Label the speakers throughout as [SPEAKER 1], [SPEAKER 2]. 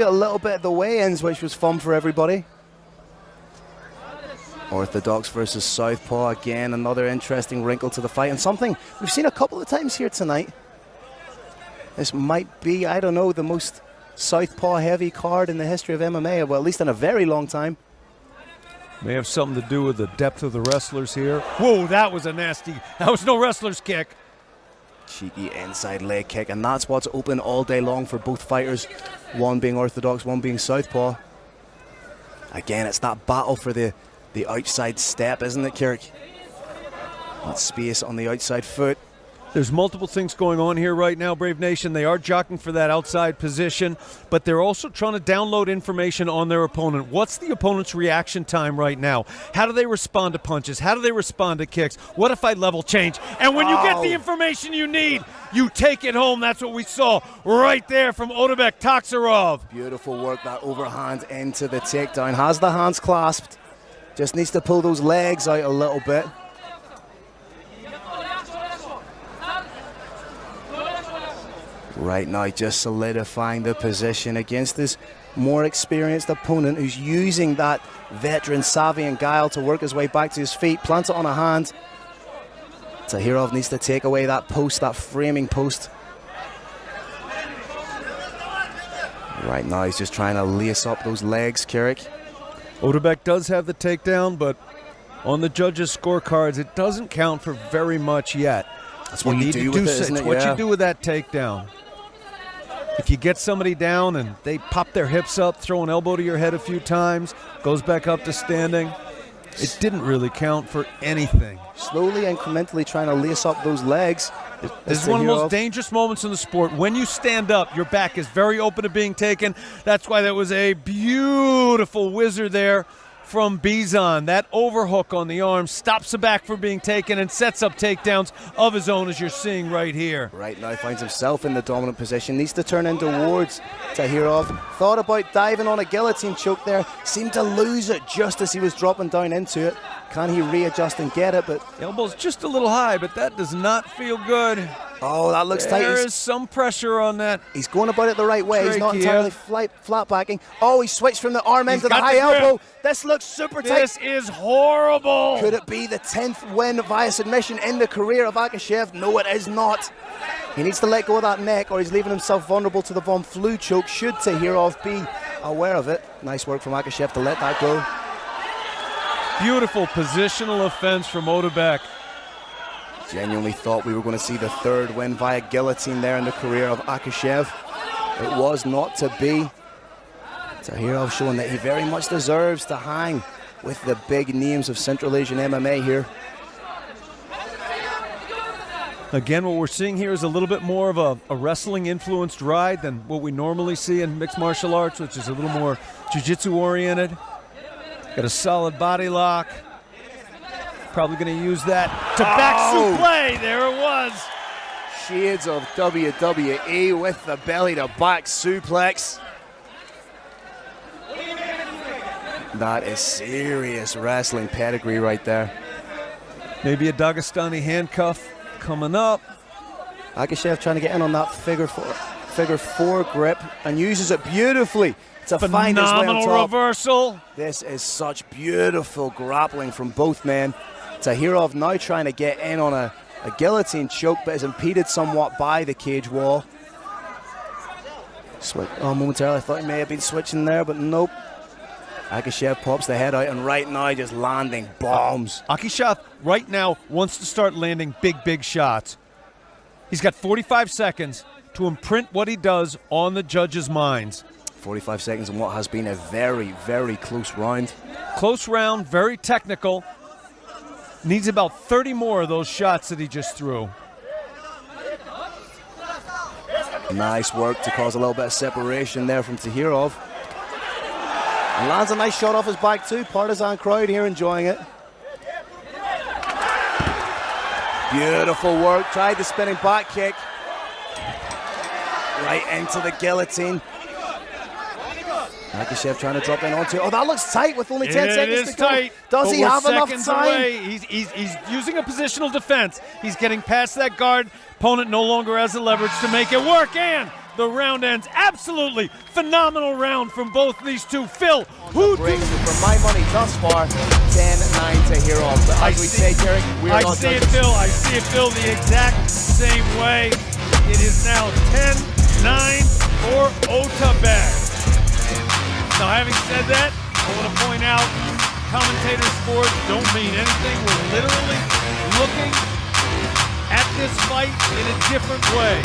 [SPEAKER 1] A little bit of the weigh-ins, which was fun for everybody. Orthodox versus Southpaw, again, another interesting wrinkle to the fight, and something we've seen a couple of times here tonight. This might be, I don't know, the most Southpaw heavy card in the history of MMA, well, at least in a very long time.
[SPEAKER 2] May have something to do with the depth of the wrestlers here. Whoa, that was a nasty, that was no wrestler's kick.
[SPEAKER 1] Cheeky inside leg kick, and that's what's open all day long for both fighters, one being Orthodox, one being Southpaw. Again, it's that battle for the outside step, isn't it, Kirk? That space on the outside foot.
[SPEAKER 2] There's multiple things going on here right now, Brave Nation. They are jockeying for that outside position, but they're also trying to download information on their opponent. What's the opponent's reaction time right now? How do they respond to punches? How do they respond to kicks? What if I level change? And when you get the information you need, you take it home. That's what we saw right there from Otabek Toxirov.
[SPEAKER 1] Beautiful work, that overhand into the takedown. Has the hands clasped. Just needs to pull those legs out a little bit. Right now, just solidifying the position against this more experienced opponent who's using that veteran savvy and guile to work his way back to his feet. Plants it on a hand. Toxirov needs to take away that post, that framing post. Right now, he's just trying to lace up those legs, Kirik.
[SPEAKER 2] Otabek does have the takedown, but on the judges' scorecards, it doesn't count for very much yet.
[SPEAKER 1] That's what you do with it, isn't it?
[SPEAKER 2] It's what you do with that takedown. If you get somebody down and they pop their hips up, throw an elbow to your head a few times, goes back up to standing, it didn't really count for anything.
[SPEAKER 1] Slowly, incrementally trying to lace up those legs.
[SPEAKER 2] This is one of the most dangerous moments in the sport. When you stand up, your back is very open to being taken. That's why that was a beautiful whizzer there from Bizon. That overhook on the arm stops the back from being taken and sets up takedowns of his own, as you're seeing right here.
[SPEAKER 1] Right now finds himself in the dominant position, needs to turn into wards. Toxirov thought about diving on a guillotine choke there, seemed to lose it just as he was dropping down into it. Can he readjust and get it? But
[SPEAKER 2] elbow's just a little high, but that does not feel good.
[SPEAKER 1] Oh, that looks tight.
[SPEAKER 2] There is some pressure on that.
[SPEAKER 1] He's going about it the right way. He's not entirely flat backing. Oh, he switched from the arm end to the high elbow. This looks super tight.
[SPEAKER 2] This is horrible.
[SPEAKER 1] Could it be the 10th win via submission in the career of Akishev? No, it is not. He needs to let go of that neck or he's leaving himself vulnerable to the Von Flue choke, should Toxirov be aware of it. Nice work from Akishev to let that go.
[SPEAKER 2] Beautiful positional offense from Otabek.
[SPEAKER 1] Genuinely thought we were going to see the 3rd win via guillotine there in the career of Akishev. It was not to be. Toxirov showing that he very much deserves to hang with the big names of Central Asian MMA here.
[SPEAKER 2] Again, what we're seeing here is a little bit more of a wrestling-influenced ride than what we normally see in mixed martial arts, which is a little more jiu-jitsu oriented. Got a solid body lock. Probably going to use that to back suplex. There it was.
[SPEAKER 1] Shades of WWE with the belly to back suplex. That is serious wrestling pedigree right there.
[SPEAKER 2] Maybe a Dagestani handcuff coming up.
[SPEAKER 1] Akishev trying to get in on that figure four grip and uses it beautifully to find his way on top.
[SPEAKER 2] Reversal.
[SPEAKER 1] This is such beautiful grappling from both men. Toxirov now trying to get in on a guillotine choke, but is impeded somewhat by the cage wall. Momentarily I thought he may have been switching there, but nope. Akishev pops the head out and right now just landing bombs.
[SPEAKER 2] Akishev right now wants to start landing big shots. He's got 45 seconds to imprint what he does on the judges' minds.
[SPEAKER 1] 45 seconds in what has been a very, very close round.
[SPEAKER 2] Close round, very technical. Needs about 30 more of those shots that he just threw.
[SPEAKER 1] Nice work to cause a little bit of separation there from Toxirov. And lands a nice shot off his back too. Partisan crowd here enjoying it. Beautiful work. Tried the spinning back kick. Right into the guillotine. Akishev trying to drop in onto it. Oh, that looks tight with only 10 seconds to go.
[SPEAKER 2] Tight,
[SPEAKER 1] Does he have enough time?
[SPEAKER 2] He's using a positional defense. He's getting past that guard. Opponent no longer has the leverage to make it work. And the round ends. Absolutely phenomenal round from both these two. Phil, who do you...
[SPEAKER 1] For my money thus far, 10-9 to Hirov. But as we say, Derek, we're
[SPEAKER 2] I
[SPEAKER 1] not
[SPEAKER 2] see it,
[SPEAKER 1] judges.
[SPEAKER 2] Phil. I see it, Phil, the exact same way. It is now 10-9 for Otabek. Now, having said that, I want to point out, commentators' boards don't mean anything. We're literally looking at this fight in a different way.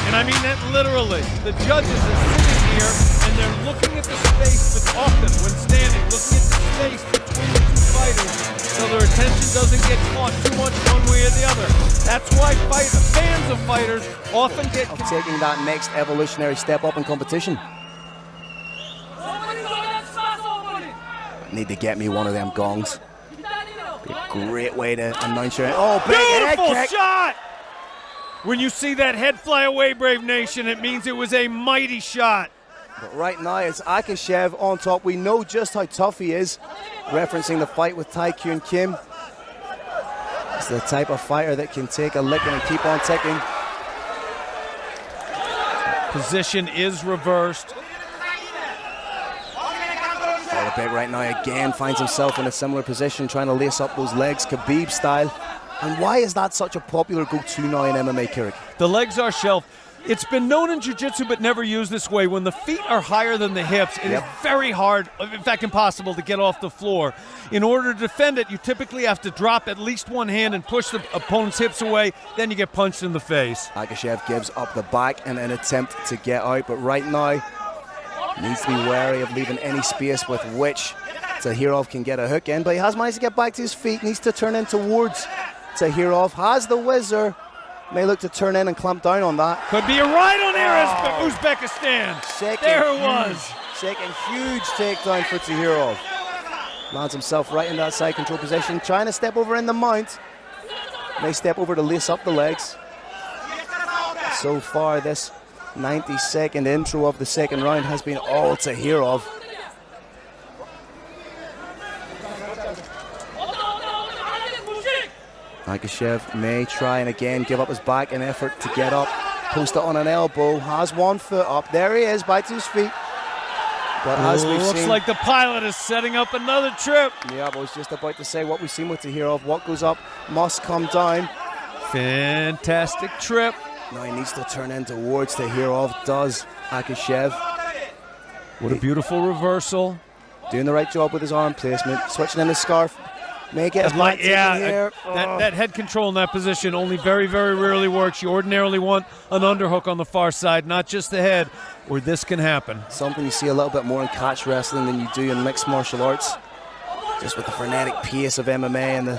[SPEAKER 2] And I mean that literally. The judges are sitting here and they're looking at the space, but often when standing, looking at the space between the two fighters so their attention doesn't get caught too much one way or the other. That's why fans of fighters often get...
[SPEAKER 1] Of taking that next evolutionary step up in competition. Need to get me one of them gongs. Be a great way to announce your... Oh, big
[SPEAKER 2] beautiful
[SPEAKER 1] head kick.
[SPEAKER 2] Shot! When you see that head fly away, Brave Nation, it means it was a mighty shot.
[SPEAKER 1] But right now, it's Akishev on top. We know just how tough he is. Referencing the fight with 𝐷𝐀𝐈𝐒 and Kim. It's the type of fighter that can take a licking and keep on ticking.
[SPEAKER 2] Position is reversed.
[SPEAKER 1] Otabek right now again finds himself in a similar position, trying to lace up those legs, Khabib style. And why is that such a popular go-to now in MMA, Kirik?
[SPEAKER 2] The legs are shelved. It's been known in jiu-jitsu but never used this way. When the feet are higher than the hips, it is very hard, in fact impossible, to get off the floor. In order to defend it, you typically have to drop at least one hand and push the opponent's hips away, then you get punched in the face.
[SPEAKER 1] Akishev gives up the back in an attempt to get out, but right now needs to be wary of leaving any space with which Toxirov can get a hook in, but he has managed to get back to his feet, needs to turn in towards Toxirov, has the whizzer, may look to turn in and clamp down on that.
[SPEAKER 2] Could be a right on air, Uzbekistan. There it was.
[SPEAKER 1] Second huge takedown for Toxirov. Lands himself right in that side control position, trying to step over in the mount. May step over to lace up the legs. So far, this 90-second intro of the second round has been all Toxirov. Akishev may try and again give up his back in effort to get up. Post it on an elbow, has one foot up. There he is, back to his feet. But as we've
[SPEAKER 2] looks
[SPEAKER 1] seen,
[SPEAKER 2] like the pilot is setting up another trip.
[SPEAKER 1] Yeah, I was just about to say what we've seen with Toxirov. What goes up must come down.
[SPEAKER 2] Fantastic trip.
[SPEAKER 1] Now he needs to turn in towards Toxirov, does Akishev.
[SPEAKER 2] What a beautiful reversal.
[SPEAKER 1] Doing the right job with his arm placement, switching in his scarf. May get his back here.
[SPEAKER 2] That head control in that position only very, very rarely works. You ordinarily want an underhook on the far side, not just the head, where this can happen.
[SPEAKER 1] Something you see a little bit more in catch wrestling than you do in mixed martial arts. Just with the frenetic pace of MMA and the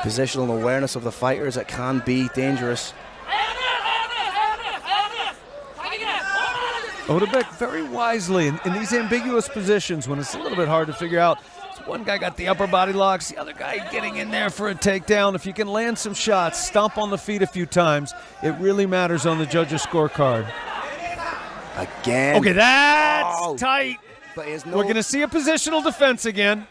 [SPEAKER 1] positional awareness of the fighters, it can be dangerous.
[SPEAKER 2] Otabek very wisely in these ambiguous positions when it's a little bit hard to figure out. One guy got the upper body locks, the other guy getting in there for a takedown. If you can land some shots, stomp on the feet a few times, it really matters on the judges' scorecard.
[SPEAKER 1] Again.
[SPEAKER 2] Okay, that's tight.
[SPEAKER 1] But
[SPEAKER 2] we're going to see a positional defense again.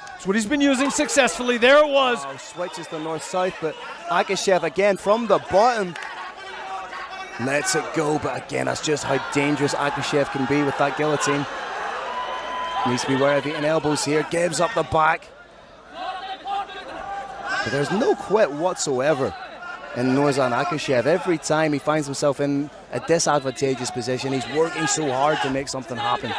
[SPEAKER 2] That's what he's been using successfully. There it was.
[SPEAKER 1] Switches to north-south, but Akishev again from the bottom. Lets it go, but again, that's just how dangerous Akishev can be with that guillotine. Needs to be wary of eating elbows here, gives up the back. But there's no quit whatsoever in Nurzhan Akishev. Every time he finds himself in a disadvantageous position, he's working so hard to make something happen.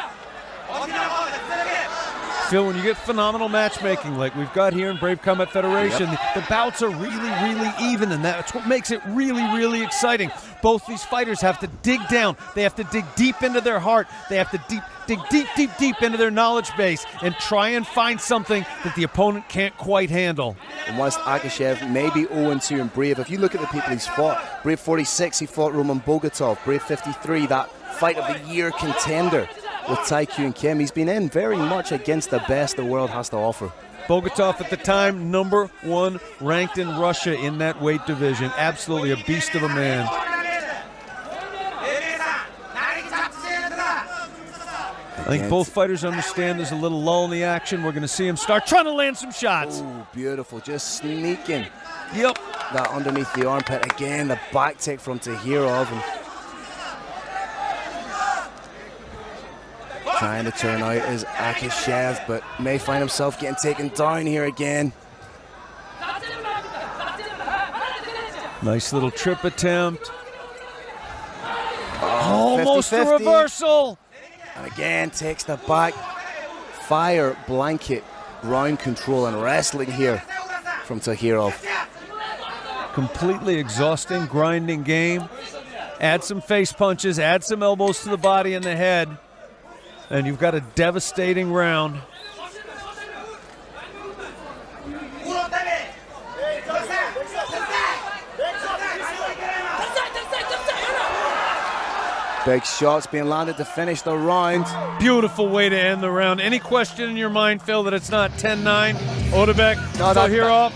[SPEAKER 2] Phil, when you get phenomenal matchmaking like we've got here in Brave Combat Federation, the bouts are really, really even, and that's what makes it really, really exciting. Both these fighters have to dig down. They have to dig deep into their heart. They have to dig deep into their knowledge base and try and find something that the opponent can't quite handle.
[SPEAKER 1] And whilst Akishev may be 0-2 in Brave, if you look at the people he's fought, Brave 46, he fought Roman Bogatov. Brave 53, that fight of the year contender with 𝐷𝐀𝐈𝐒 and Kim. He's been in very much against the best the world has to offer.
[SPEAKER 2] Bogatov at the time, #1 ranked in Russia in that weight division. Absolutely a beast of a man. I think both fighters understand there's a little lull in the action. We're going to see him start trying to land some shots.
[SPEAKER 1] Oh, beautiful. Just sneaking.
[SPEAKER 2] Yep.
[SPEAKER 1] That underneath the armpit. Again, the back take from Toxirov. And Trying to turn out is Akishev, but may find himself getting taken down here again.
[SPEAKER 2] Nice little trip attempt.
[SPEAKER 1] Oh,
[SPEAKER 2] Almost
[SPEAKER 1] 50-50.
[SPEAKER 2] a reversal.
[SPEAKER 1] And again, takes the back. Fire blanket ground control and wrestling here from Toxirov.
[SPEAKER 2] Completely exhausting, grinding game. Add some face punches, add some elbows to the body and the head, and you've got a devastating round.
[SPEAKER 1] Big shots being landed to finish the round.
[SPEAKER 2] Beautiful way to end the round. Any question in your mind, Phil, that it's not 10-9? Otabek Toxirov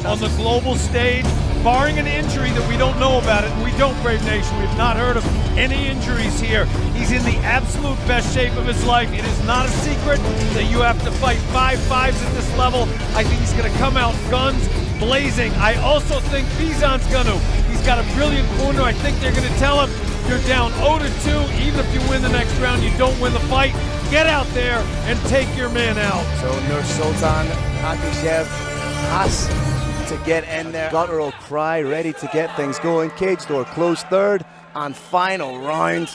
[SPEAKER 2] on the global stage, barring an injury that we don't know about it, and we don't, Brave Nation. We've not heard of any injuries here. He's in the absolute best shape of his life. It is not a secret that you have to fight 5-5s at this level. I think he's going to come out guns blazing. I also think Bizan's going to. He's got a brilliant corner. I think they're going to tell him, you're down 0-2. Even if you win the next round, you don't win the fight. Get out there and take your man out.
[SPEAKER 1] So Nurzhan Akishev has to get in there. Guttural cry, ready to get things going. Cage door closed, third and final round.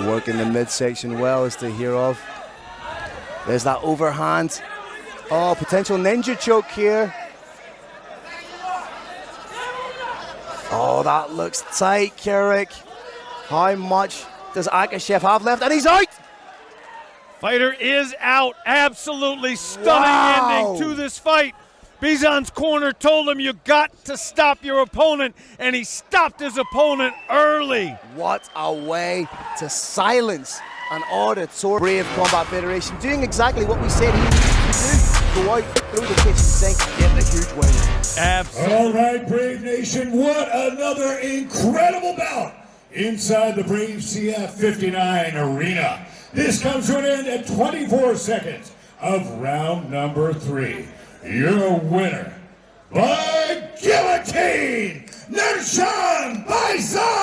[SPEAKER 1] Working the midsection well as Toxirov. There's that overhand. Oh, potential ninja choke here. Oh, that looks tight, Carrick. How much does Akishev have left? And he's out!
[SPEAKER 2] Fighter is out. Absolutely stunning ending to this fight. Bizan's corner told him, you got to stop your opponent, and he stopped his opponent early.
[SPEAKER 1] What a way to silence an auditor. Brave Combat Federation doing exactly what we said he needed to do. Go out through the kitchen sink, get a huge win.
[SPEAKER 2] Absolutely.
[SPEAKER 3] All right, Brave Nation, what another incredible bout inside the Brave CF 59 arena. This comes to an end at 24 seconds of round number 3. Your winner by guillotine, Nurzhan Akishev.